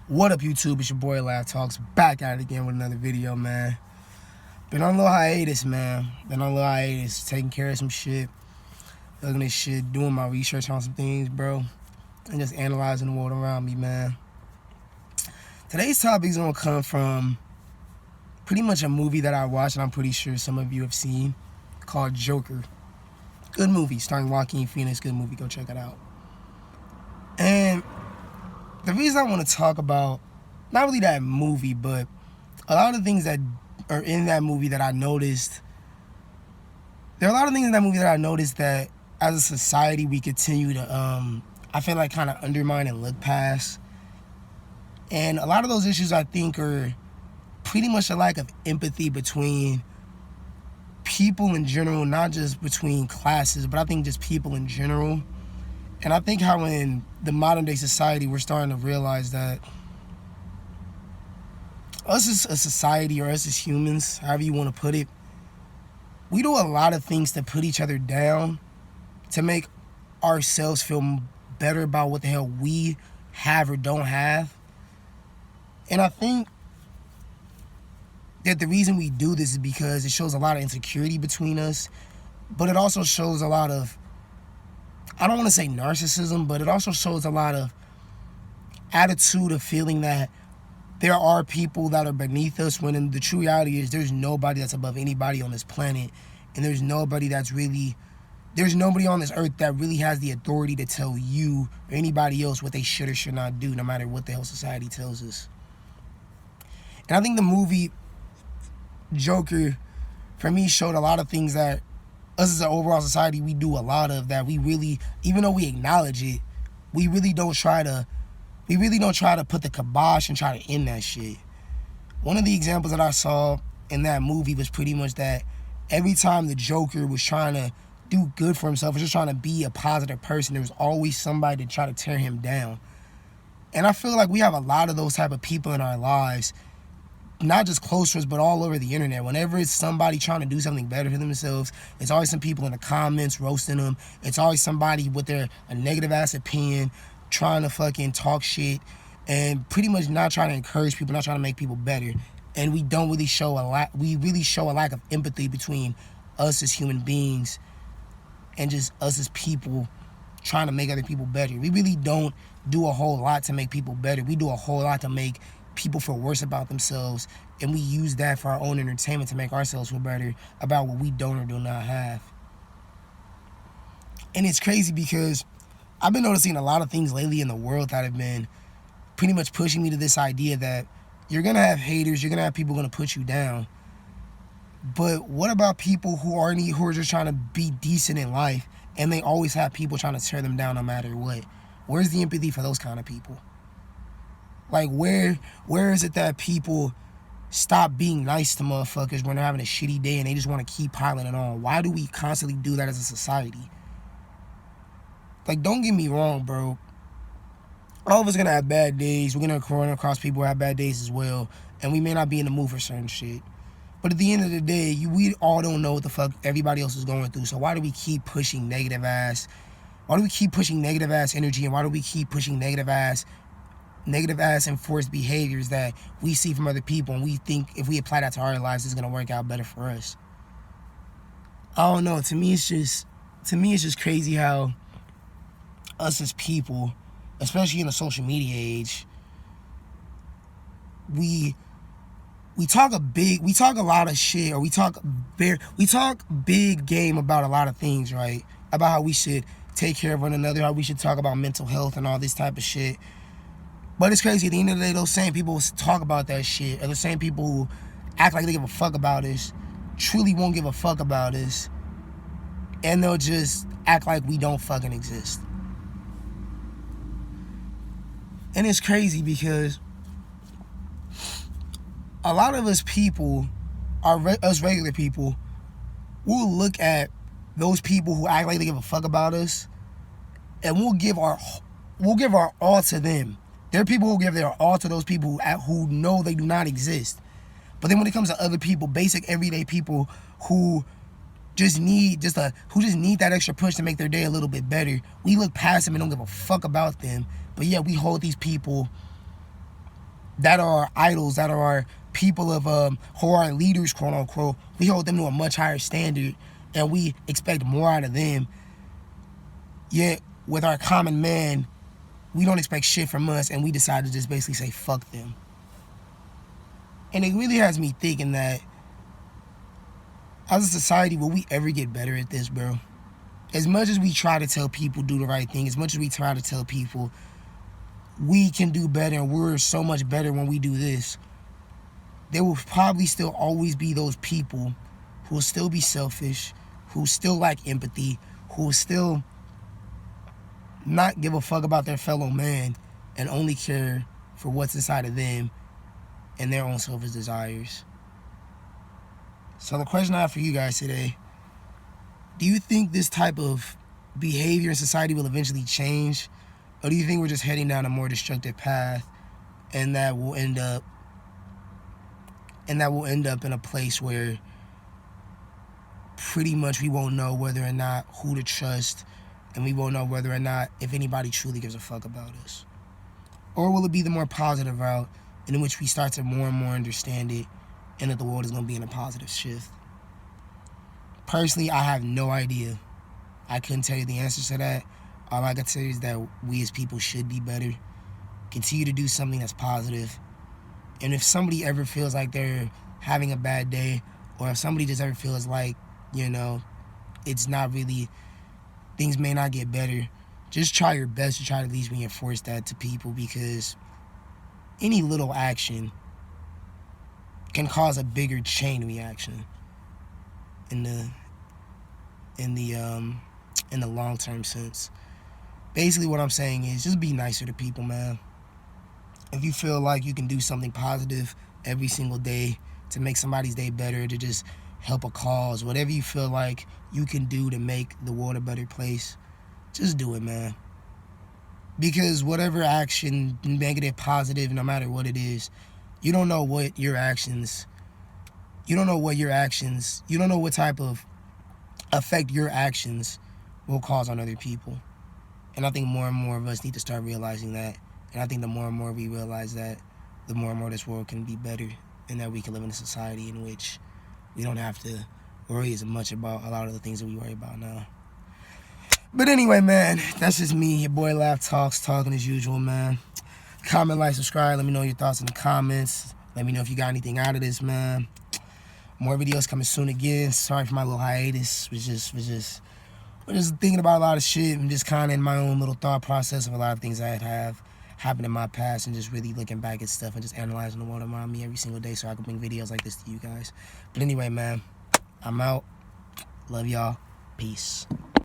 What up, YouTube? It's your boy Laugh Talks, back at it again with another video, man. Been on a little hiatus, man. Taking care of some shit, looking at shit, doing my research on some things, bro, and just analyzing the world around me, man. Today's topic is gonna come from pretty much a movie that I watched, and I'm pretty sure some of you have seen, called Joker. Good movie, starring Joaquin Phoenix. Good movie, go check it out. And the reason I want to talk about, not really that movie, but a lot of things that are in that movie that I noticed. There are a lot of things in that movie that I noticed that as a society we continue to, I feel like, kind of undermine and look past. And a lot of those issues, I think, are pretty much a lack of empathy between people in general, not just between classes, but I think just people in general. And I think how in the modern day society we're starting to realize that us as a society, or us as humans, however you want to put it, we do a lot of things to put each other down, to make ourselves feel better about what the hell we have or don't have. And I think that the reason we do this is because it shows a lot of insecurity between us, but it also shows a lot of, I don't want to say narcissism, but it also shows a lot of attitude of feeling that there are people that are beneath us, when in the true reality is there's nobody that's above anybody on this planet, and there's nobody on this earth that really has the authority to tell you or anybody else what they should or should not do, no matter what the hell society tells us. And I think the movie Joker, for me, showed a lot of things that us as an overall society, we do a lot of, that we really, even though we acknowledge it, we really don't try to put the kibosh and try to end that shit. One of the examples that I saw in that movie was pretty much that every time the Joker was trying to do good for himself, was just trying to be a positive person, there was always somebody to try to tear him down. And I feel like we have a lot of those type of people in our lives, not just close to us, but all over the internet. Whenever it's somebody trying to do something better for themselves, it's always some people in the comments roasting them. It's always somebody with a negative ass opinion trying to fucking talk shit and pretty much not trying to encourage people, not trying to make people better. And we really show a lack of empathy between us as human beings and just us as people trying to make other people better. We really don't do a whole lot to make people better. We do a whole lot to make people feel worse about themselves, and we use that for our own entertainment to make ourselves feel better about what we don't or do not have. And it's crazy because I've been noticing a lot of things lately in the world that have been pretty much pushing me to this idea that you're gonna have haters, you're gonna have people gonna put you down, but what about people who are just trying to be decent in life, and they always have people trying to tear them down no matter what? Where's the empathy for those kind of people? Like, where is it that people stop being nice to motherfuckers when they're having a shitty day and they just want to keep piling it on? Why do we constantly do that as a society? Like, don't get me wrong, bro. All of us are going to have bad days. We're going to run across people who have bad days as well, and we may not be in the mood for certain shit. But at the end of the day, we all don't know what the fuck everybody else is going through, so why do we keep pushing negative ass energy, and why do we keep pushing negative ass enforced behaviors that we see from other people, and we think if we apply that to our lives, it's gonna work out better for us? I don't know. To me, it's just crazy how us as people, especially in the social media age, we talk a lot of shit, or we talk big game about a lot of things, right? About how we should take care of one another, how we should talk about mental health and all this type of shit. But it's crazy, at the end of the day, those same people who talk about that shit are the same people who act like they give a fuck about us, truly won't give a fuck about us, and they'll just act like we don't fucking exist. And it's crazy because a lot of us people, us regular people, we'll look at those people who act like they give a fuck about us, and we'll give our all to them. There are people who give their all to those people who know they do not exist. But then when it comes to other people, basic everyday people who just need that extra push to make their day a little bit better, we look past them and don't give a fuck about them. But yeah, we hold these people that are idols, that are people of who are leaders, quote unquote, we hold them to a much higher standard and we expect more out of them. Yet with our common man, we don't expect shit from us, and we decide to just basically say fuck them. And it really has me thinking that as a society, will we ever get better at this, bro? As much as we try to tell people do the right thing, as much as we try to tell people we can do better and we're so much better when we do this, there will probably still always be those people who will still be selfish, who still lack empathy, who will still not give a fuck about their fellow man and only care for what's inside of them and their own selfish desires. So the question I have for you guys today, do you think this type of behavior in society will eventually change? Or do you think we're just heading down a more destructive path and that will end up in a place where pretty much we won't know whether or not who to trust, and we won't know whether or not if anybody truly gives a fuck about us? Or will it be the more positive route in which we start to more and more understand it and that the world is going to be in a positive shift? Personally, I have no idea. I couldn't tell you the answers to that. All I can tell you is that we as people should be better. Continue to do something that's positive. And if somebody ever feels like they're having a bad day, or if somebody just ever feels like, it's not really, things may not get better, just try your best to try to at least reinforce that to people, because any little action can cause a bigger chain reaction in the long-term sense. Basically what I'm saying is just be nicer to people, man. If you feel like you can do something positive every single day to make somebody's day better, to just help a cause, whatever you feel like you can do to make the world a better place, just do it, man. Because whatever action, negative, positive, no matter what it is, you don't know what type of effect your actions will cause on other people. And I think more and more of us need to start realizing that. And I think the more and more we realize that, the more and more this world can be better, and that we can live in a society in which we don't have to worry as much about a lot of the things that we worry about now. But anyway, man, that's just me, your boy Laugh Talks, talking as usual, man. Comment, like, subscribe. Let me know your thoughts in the comments. Let me know if you got anything out of this, man. More videos coming soon again. Sorry for my little hiatus. We're just thinking about a lot of shit and just kind of in my own little thought process of a lot of things that have happened in my past, and just really looking back at stuff and just analyzing the world around me every single day so I can bring videos like this to you guys. But anyway, man, I'm out. Love y'all. Peace.